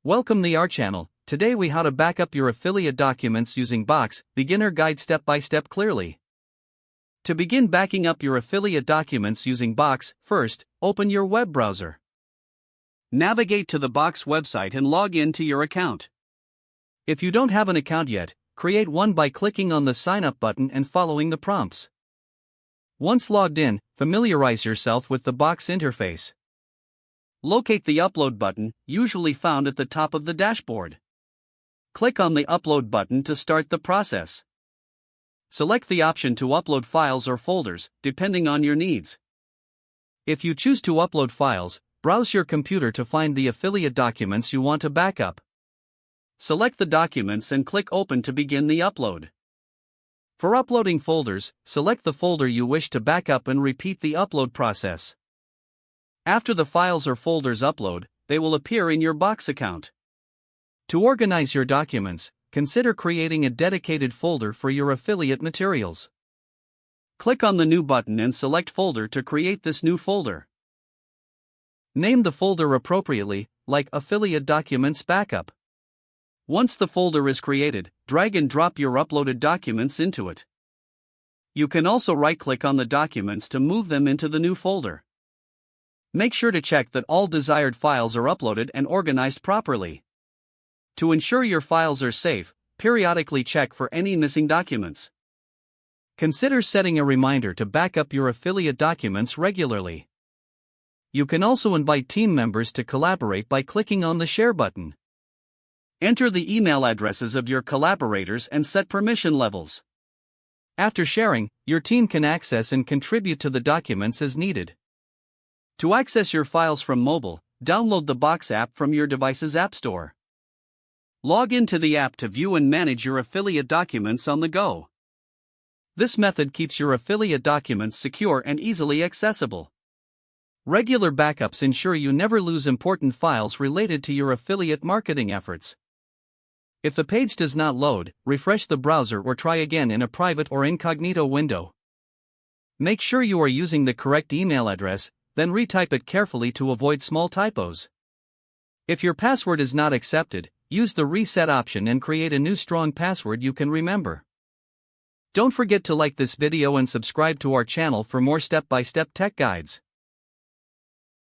Welcome to our channel. Today we how to back up your affiliate documents using Box, beginner guide step by step clearly. To begin backing up your affiliate documents using Box, first, open your web browser. Navigate to the Box website and log in to your account. If you don't have an account yet, create one by clicking on the sign up button and following the prompts. Once logged in, familiarize yourself with the Box interface. Locate the Upload button, usually found at the top of the dashboard. Click on the Upload button to start the process. Select the option to upload files or folders, depending on your needs. If you choose to upload files, browse your computer to find the affiliate documents you want to back up. Select the documents and click Open to begin the upload. For uploading folders, select the folder you wish to back up and repeat the upload process. After the files or folders upload, they will appear in your Box account. To organize your documents, consider creating a dedicated folder for your affiliate materials. Click on the New button and select Folder to create this new folder. Name the folder appropriately, like Affiliate Documents Backup. Once the folder is created, drag and drop your uploaded documents into it. You can also right-click on the documents to move them into the new folder. Make sure to check that all desired files are uploaded and organized properly. To ensure your files are safe, periodically check for any missing documents. Consider setting a reminder to back up your affiliate documents regularly. You can also invite team members to collaborate by clicking on the Share button. Enter the email addresses of your collaborators and set permission levels. After sharing, your team can access and contribute to the documents as needed. To access your files from mobile, download the Box app from your device's App Store. Log into the app to view and manage your affiliate documents on the go. This method keeps your affiliate documents secure and easily accessible. Regular backups ensure you never lose important files related to your affiliate marketing efforts. If the page does not load, refresh the browser or try again in a private or incognito window. Make sure you are using the correct email address, then retype it carefully to avoid small typos. If your password is not accepted, use the reset option and create a new strong password you can remember. Don't forget to like this video and subscribe to our channel for more step-by-step tech guides.